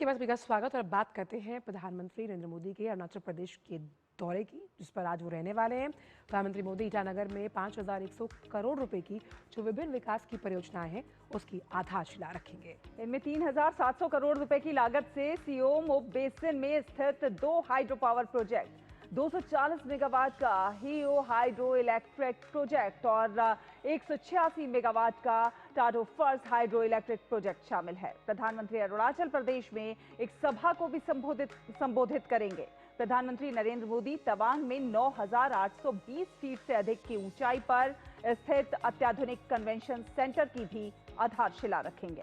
के बाद का स्वागत और अब बात करते हैं प्रधानमंत्री नरेंद्र मोदी के अरुणाचल प्रदेश के दौरे की, जिस पर आज वो रहने वाले हैं। प्रधानमंत्री मोदी ईटानगर में 5,100 करोड़ रुपए की जो विभिन्न विकास की परियोजनाएं हैं उसकी आधारशिला रखेंगे। इनमें 3,700 करोड़ रुपए की लागत से सियोम बेसिन में स्थित 2 हाइड्रो पावर प्रोजेक्ट, 240 मेगावाट का हीओ हाइड्रो इलेक्ट्रिक प्रोजेक्ट और 186 मेगावाट का टाडो फर्स्ट हाइड्रो इलेक्ट्रिक प्रोजेक्ट शामिल है। प्रधानमंत्री अरुणाचल प्रदेश में एक सभा को भी संबोधित करेंगे। प्रधानमंत्री नरेंद्र मोदी तवांग में 9,820 फीट से अधिक की ऊंचाई पर स्थित अत्याधुनिक कन्वेंशन सेंटर की भी आधारशिला रखेंगे।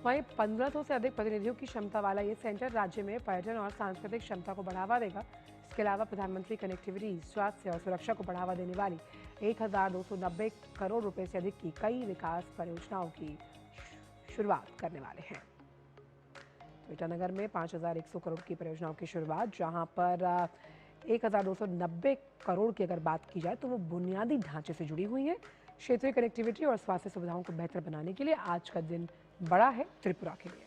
वहीं 1500 से अधिक प्रतिनिधियों की क्षमता वाला ये सेंटर राज्य में पर्यटन और सांस्कृतिक क्षमता को बढ़ावा देगा। इसके अलावा प्रधानमंत्री कनेक्टिविटी, स्वास्थ्य और सुरक्षा को बढ़ावा देने वाली 1,290 करोड़ रुपए से अधिक की कई विकास परियोजनाओं की शुरुआत करने वाले हैं। तो ईटानगर में 5,100 करोड़ की परियोजनाओं की शुरुआत, जहां पर 1,290 करोड़ की अगर बात की जाए तो वो बुनियादी ढांचे से जुड़ी हुई है। क्षेत्रीय कनेक्टिविटी और स्वास्थ्य सुविधाओं को बेहतर बनाने के लिए आज का दिन बड़ा है त्रिपुरा के लिए।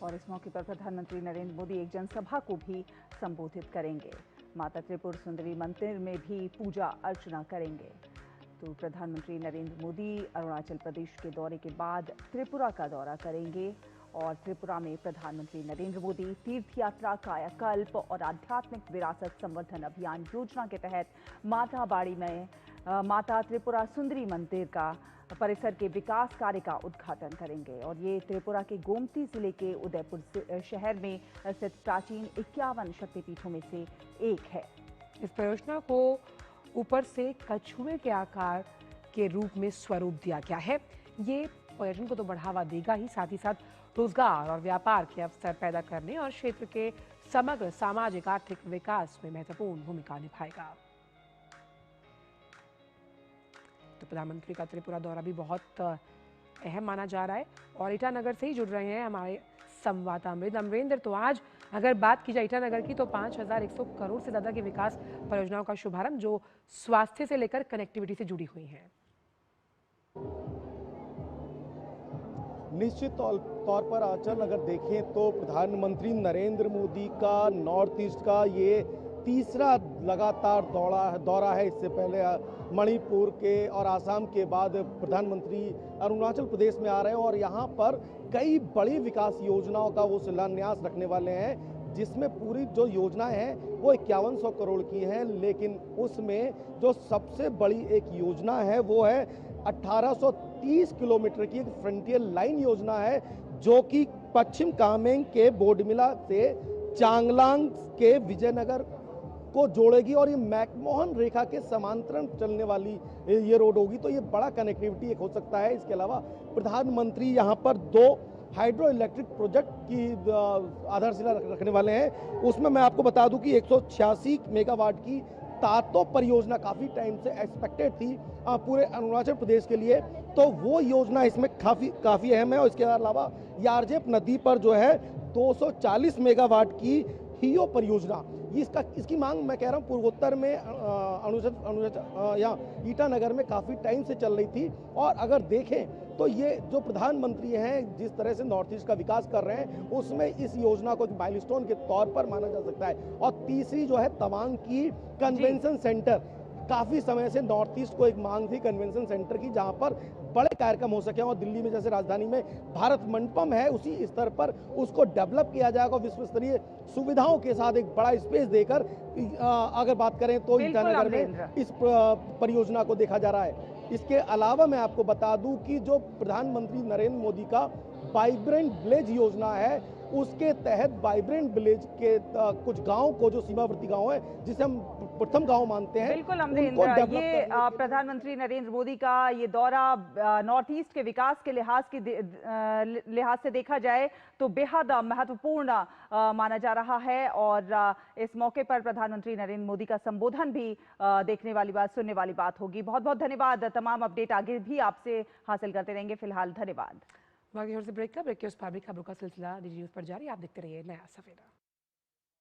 और इस मौके पर प्रधानमंत्री नरेंद्र मोदी एक जनसभा को भी संबोधित करेंगे। माता त्रिपुर सुंदरी मंदिर में भी पूजा अर्चना करेंगे। तो प्रधानमंत्री नरेंद्र मोदी अरुणाचल प्रदेश के दौरे के बाद त्रिपुरा का दौरा करेंगे और त्रिपुरा में प्रधानमंत्री नरेंद्र मोदी तीर्थ यात्रा, कायाकल्प और आध्यात्मिक विरासत संवर्धन अभियान योजना के तहत माताबाड़ी में माता त्रिपुरा सुंदरी मंदिर का परिसर के विकास कार्य का उद्घाटन करेंगे। और ये त्रिपुरा के गोमती जिले के उदयपुर शहर में स्थित प्राचीन 51 शक्तिपीठों में से एक है। इस परियोजना को ऊपर से कछुए के आकार के रूप में स्वरूप दिया गया है। ये पर्यटन को तो बढ़ावा देगा ही, साथ ही साथ रोजगार और व्यापार के अवसर पैदा करने और क्षेत्र के समग्र सामाजिक आर्थिक विकास में महत्वपूर्ण भूमिका निभाएगा। तो प्रधानमंत्री का त्रिपुरा दौरा भी बहुत अहम माना जा रहा है और ईटानगर से ही जुड़ रहे हैं हमारे संवाददाता अमरेंद्र। तो आज अगर बात की जाए ईटानगर की तो 5,100 करोड़ से ज्यादा की विकास परियोजनाओं का शुभारंभ जो स्वास्थ्य से लेकर कनेक्टिविटी से जुड़ी हुई हैं। निश्चित तौर पर आंचल अगर देखें तो प्रधानमंत्री नरेंद्र मोदी का नॉर्थ ईस्ट का ये तीसरा लगातार दौरा है। इससे पहले मणिपुर के और आसाम के बाद प्रधानमंत्री अरुणाचल प्रदेश में आ रहे हैं और यहाँ पर कई बड़ी विकास योजनाओं का वो शिलान्यास रखने वाले हैं, जिसमें पूरी जो योजनाएं हैं वो 5100 करोड़ की हैं। लेकिन उसमें जो सबसे बड़ी एक योजना है वो है 1830 किलोमीटर की एक फ्रंटियर लाइन योजना है, जो कि पश्चिम कामेंग के बोडमिला से चांगलांग के विजयनगर को जोड़ेगी और ये मैकमोहन रेखा के समांतरण चलने वाली ये रोड होगी। तो ये बड़ा कनेक्टिविटी एक हो सकता है। इसके अलावा प्रधानमंत्री यहाँ पर 2 हाइड्रो इलेक्ट्रिक प्रोजेक्ट की आधारशिला रखने वाले हैं। उसमें मैं आपको बता दूं कि 186 मेगावाट की तातो परियोजना काफ़ी टाइम से एक्सपेक्टेड थी पूरे अरुणाचल प्रदेश के लिए, तो वो योजना इसमें काफ़ी अहम है। और इसके अलावा यारजेप नदी पर जो है 240 मेगावाट की हीओ परियोजना, इसकी मांग मैं कह रहा हूँ पूर्वोत्तर में या ईटानगर में काफ़ी टाइम से चल रही थी। और अगर देखें तो ये जो प्रधानमंत्री हैं जिस तरह से नॉर्थ ईस्ट का विकास कर रहे हैं उसमें इस योजना को एक माइलस्टोन के तौर पर माना जा सकता है। और तीसरी जो है तवांग की कन्वेंशन सेंटर, काफ़ी समय से नॉर्थ ईस्ट को एक मांग थी कन्वेंशन सेंटर की, जहां पर बड़े कार्यक्रम हो सके। और दिल्ली में जैसे राजधानी में भारत मंडपम है उसी स्तर पर उसको डेवलप किया जाएगा, विश्व स्तरीय सुविधाओं के साथ एक बड़ा स्पेस देकर अगर बात करें तो ईटानगर में इस परियोजना को देखा जा रहा है। इसके अलावा मैं आपको बता दूं कि जो प्रधानमंत्री नरेंद्र मोदी का वाइब्रेंट विलेज योजना है, उसके तहत वाइब्रेंट विलेज के कुछ गांव को, जो सीमावर्ती गांव है जिसे हम प्रथम गांव मानते हैं, बिल्कुल अमरेंद्र, ये प्रधानमंत्री नरेंद्र मोदी का ये दौरा नॉर्थ ईस्ट के विकास के लिहाज से देखा जाए तो बेहद महत्वपूर्ण माना जा रहा है। और इस मौके पर प्रधानमंत्री नरेंद्र मोदी का संबोधन भी देखने वाली बात, सुनने वाली बात होगी। बहुत बहुत धन्यवाद। तमाम अपडेट आगे भी आपसे हासिल करते रहेंगे। फिलहाल धन्यवाद। ब्रेक के उस पार भी खबरों का सिलसिला DD न्यूज़ पर जारी। आप देखते रहिए नया सवेरा।